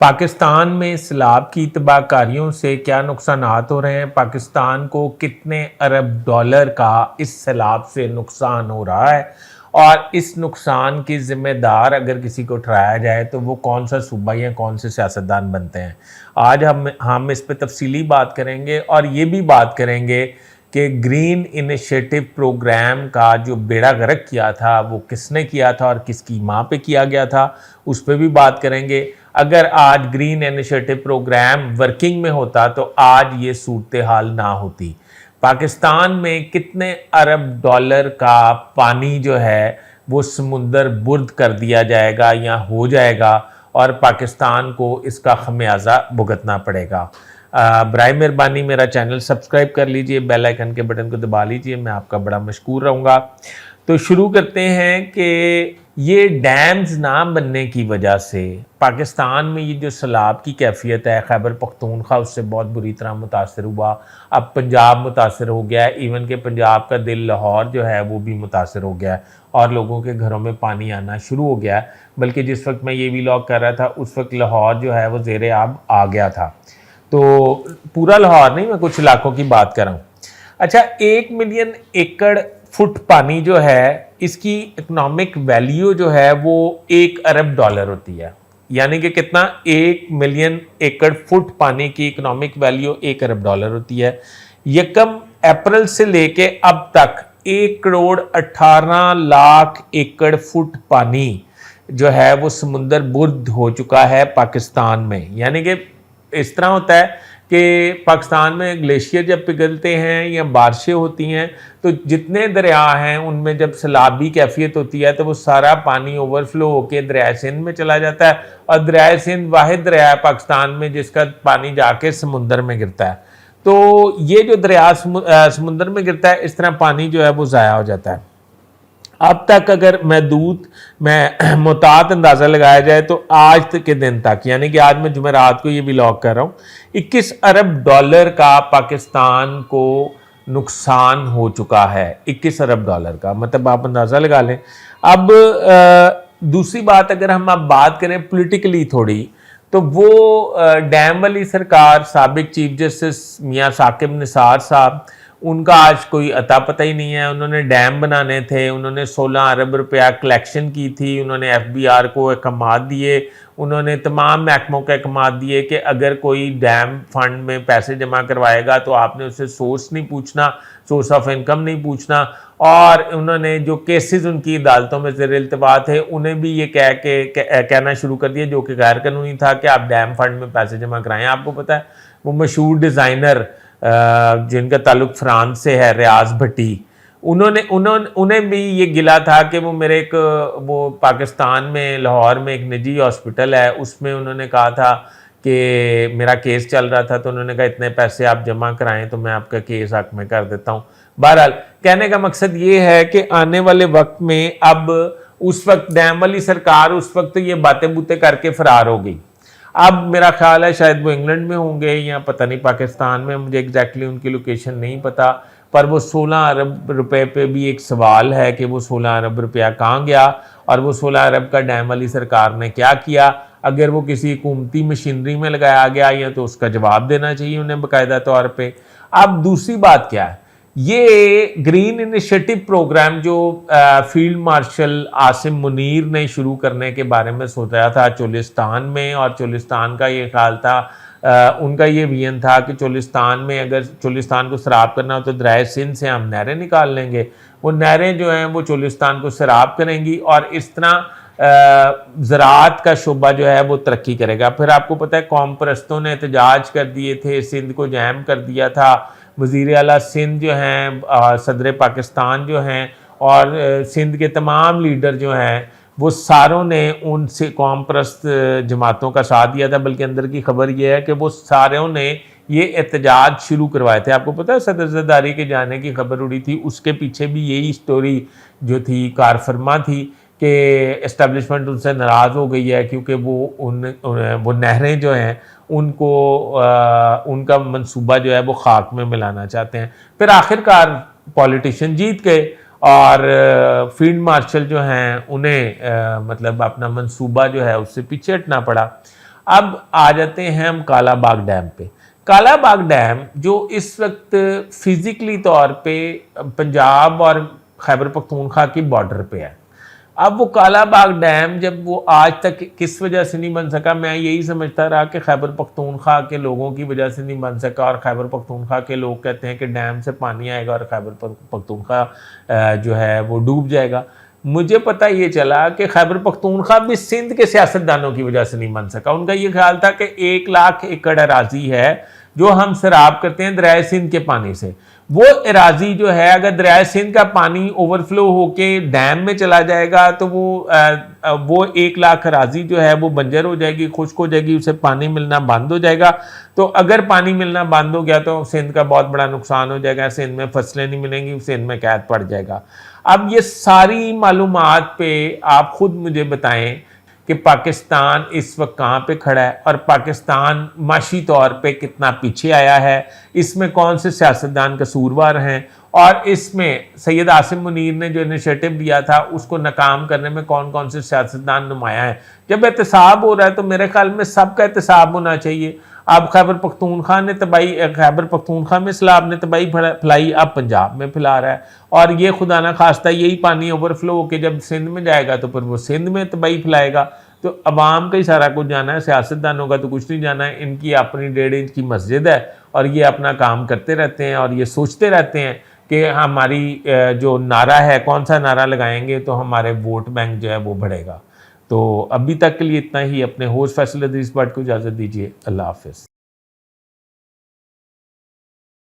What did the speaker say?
पाकिस्तान में सैलाब की तबाहकारियों से क्या नुकसानात हो रहे हैं? पाकिस्तान को कितने अरब डॉलर का इस सैलाब से नुकसान हो रहा है? और इस नुकसान की ज़िम्मेदार अगर किसी को ठहराया जाए तो वो कौन सा सूबा या कौन से सियासतदान बनते हैं? आज हम इस पे तफसीली बात करेंगे और ये भी बात करेंगे कि ग्रीन इनिशिएटिव प्रोग्राम का जो बेड़ा गर्क किया था वो किसने किया था और किसकी माँ पे किया गया था, उस पर भी बात करेंगे। अगर आज ग्रीन इनिशिएटिव प्रोग्राम वर्किंग में होता तो आज ये सूरत हाल ना होती। पाकिस्तान में कितने अरब डॉलर का पानी जो है वो समुंदर बुर्द कर दिया जाएगा या हो जाएगा और पाकिस्तान को इसका खमियाजा भुगतना पड़ेगा। बराए मेहरबानी मेरा चैनल सब्सक्राइब कर लीजिए, बेल आइकन के बटन को दबा लीजिए, मैं आपका बड़ा मशकूर रहूँगा। तो शुरू करते हैं कि ये डैम्स ना बनने की वजह से पाकिस्तान में ये जो सैलाब की कैफियत है, खैबर पख्तूनख्वा उससे बहुत बुरी तरह मुतासर हुआ। अब पंजाब मुतासर हो गया है, इवन के पंजाब का दिल लाहौर जो है वो भी मुतासर हो गया है और लोगों के घरों में पानी आना शुरू हो गया है। बल्कि जिस वक्त मैं ये व्लॉग कर रहा था उस वक्त लाहौर जो है वो ज़ेरे आब आ गया था। तो पूरा लाहौर नहीं, मैं कुछ इलाकों की बात कर रहा हूँ। अच्छा, 1 मिलियन एकड़ फुट पानी जो है इसकी इकोनॉमिक वैल्यू जो है वो 1 अरब डॉलर होती है। यानी कि कितना? 1 मिलियन एकड़ फुट पानी की इकोनॉमिक वैल्यू 1 अरब डॉलर होती है। यकम अप्रैल से लेके अब तक 1 करोड़ 18 लाख एकड़ फुट पानी जो है वो समुंदर बुर्द हो चुका है पाकिस्तान में। यानी कि इस तरह होता है कि पाकिस्तान में ग्लेशियर जब पिघलते हैं या बारिशें होती हैं तो जितने दरिया हैं उनमें जब सैलाबी कैफियत होती है तो वो सारा पानी ओवरफ्लो होकर दरिया सिंध में चला जाता है और दरिया सिंध वाहिद दरिया है पाकिस्तान में जिसका पानी जाके समुंदर में गिरता है। तो ये जो दरिया समुंदर में गिरता है, इस तरह पानी जो है वो ज़ाया हो जाता है। अब तक अगर मैं मुतात अंदाज़ा लगाया जाए तो आज तक के दिन तक, यानी कि आज मैं जुमेरात को ये व्लॉग कर रहा हूँ, 21 अरब डॉलर का पाकिस्तान को नुकसान हो चुका है। 21 अरब डॉलर का, मतलब आप अंदाज़ा लगा लें। अब दूसरी बात, अगर हम अब बात करें पॉलिटिकली थोड़ी, तो वो डैम वाली सरकार, साबिक चीफ जस्टिस मियाँ साकिब निसार साहब, उनका आज कोई अता पता ही नहीं है। उन्होंने डैम बनाने थे, उन्होंने 16 अरब रुपया कलेक्शन की थी, उन्होंने FBR को अहकामात दिए, उन्होंने तमाम महकमों को अहकामात दिए कि अगर कोई डैम फंड में पैसे जमा करवाएगा तो आपने उससे सोर्स नहीं पूछना, सोर्स ऑफ इनकम नहीं पूछना। और उन्होंने जो केसेस उनकी अदालतों में ज़ेर इल्तवा थे उन्हें भी ये कहना शुरू कर दिया, जो कि गैर कानूनी था, कि आप डैम फंड में पैसे जमा कराएं। आपको पता है वो मशहूर डिज़ाइनर जिनका ताल्लुक फ्रांस से है, रियाज भट्टी, उन्हें भी ये गिला था कि वो मेरे एक वो पाकिस्तान में लाहौर में एक निजी हॉस्पिटल है, उसमें उन्होंने कहा था कि मेरा केस चल रहा था तो उन्होंने कहा इतने पैसे आप जमा कराएं तो मैं आपका केस हक में कर देता हूँ। बहरहाल कहने का मकसद ये है कि आने वाले वक्त में, अब उस वक्त डैम वाली सरकार उस वक्त ये बातें बूतें करके फरार हो गई। अब मेरा ख्याल है शायद वो इंग्लैंड में होंगे या पता नहीं पाकिस्तान में, मुझे एग्जैक्टली उनकी लोकेशन नहीं पता। पर वो 16 अरब रुपए पे भी एक सवाल है कि वो 16 अरब रुपया कहाँ गया और वो 16 अरब का डैम वाली सरकार ने क्या किया। अगर वो किसी हुकूमती मशीनरी में लगाया गया या तो उसका जवाब देना चाहिए उन्हें बाकायदा तौर पर। अब दूसरी बात क्या है, ये ग्रीन इनिशिएटिव प्रोग्राम जो फील्ड मार्शल आसिम मुनीर ने शुरू करने के बारे में सोचा था चोलिस्तान में, और चोलिस्तान का ये ख्याल था, उनका ये विजन था कि चोलिस्तान में अगर चोलिस्तान को सैराब करना हो तो दरिया सिंध से हम नहरें निकाल लेंगे, वो नहरें जो हैं वो चोलिस्तान को सैराब करेंगी और इस तरह ज़राअत का शोबा जो है वो तरक्की करेगा। फिर आपको पता है कौम परस्तों ने एहतजाज कर दिए थे, सिंध को जैम कर दिया था। वज़ीर आला सिंध जो हैं, सदर पाकिस्तान जो हैं और सिंध के तमाम लीडर जो हैं वो सारों ने उनसे कौम परस्त जमातों का साथ दिया था। बल्कि अंदर की खबर ये है कि वो सारों ने ये एहतजाज शुरू करवाए थे। आपको पता है सदर ज़रदारी के जाने की खबर उड़ी थी, उसके पीछे भी यही स्टोरी जो थी कारफरमा थी कि इस्टेब्लिशमेंट उनसे नाराज़ हो गई है क्योंकि वो नहरें जो हैं उनको उनका मंसूबा जो है वो खाक में मिलाना चाहते हैं। फिर आखिरकार पॉलिटिशियन जीत गए और फील्ड मार्शल जो हैं उन्हें मतलब अपना मंसूबा जो है उससे पीछे हटना पड़ा। अब आ जाते हैं हम कालाबाग डैम पे। कालाबाग डैम जो इस वक्त फिजिकली तौर पे पंजाब और खैबर पख्तूनख्वा की बॉर्डर पे है। अब वो कालाबाग डैम जब वो आज तक किस वजह से नहीं बन सका, मैं यही समझता रहा कि खैबर पख्तूनख्वा के लोगों की वजह से नहीं बन सका, और खैबर पख्तूनख्वा के लोग कहते हैं कि डैम से पानी आएगा और खैबर पख्तूनख्वा जो है वो डूब जाएगा। मुझे पता ये चला कि खैबर पख्तूनख्वा भी सिंध के सियासतदानों की वजह से नहीं बन सका। उनका ये ख्याल था कि 1 लाख एकड़ अराजी है जो हम सराब करते हैं दरियाए सिंध के पानी से, वो अराजी जो है अगर दरियाए सिंध का पानी ओवरफ्लो होके डैम में चला जाएगा तो वो 1 लाख अराजी जो है वो बंजर हो जाएगी, खुश्क हो जाएगी, उसे पानी मिलना बंद हो जाएगा। तो अगर पानी मिलना बंद हो गया तो सिंध का बहुत बड़ा नुकसान हो जाएगा, सिंध में फसलें नहीं मिलेंगी, सिंध में कैद पड़ जाएगा। अब ये सारी मालूमात पे आप खुद मुझे बताएं कि पाकिस्तान इस वक्त कहाँ पे खड़ा है और पाकिस्तान माशी तौर पे कितना पीछे आया है, इसमें कौन से सियासतदान कसूरवार हैं, और इसमें सैयद आसिम मुनीर ने जो इनिशिएटिव दिया था उसको नाकाम करने में कौन कौन से सियासतदान नुमाया हैं। जब एहतसाब हो रहा है तो मेरे ख्याल में सबका एहतसाब होना चाहिए। अब खैबर पख्तूनख्वा ने तबाही, खैबर पख्तूनख्वा में सैलाब ने तबाही फैलाई, अब पंजाब में फैला रहा है, और ये खुदा ना खास्ता यही पानी ओवरफ्लो होकर जब सिंध में जाएगा तो फिर वो सिंध में तबाही फैलाएगा। तो अवाम का ही सारा कुछ जाना है, सियासतदानों का तो कुछ नहीं जाना है। इनकी अपनी 1.5 इंच की मस्जिद है और ये अपना काम करते रहते हैं और ये सोचते रहते हैं कि हमारी जो नारा है, कौन सा नारा लगाएंगे तो हमारे वोट बैंक जो है वो बढ़ेगा। तो अभी तक के लिए इतना ही। अपने होस्ट फैसल अदीस भट्ट को इजाज़त दीजिए। अल्लाह हाफिज़।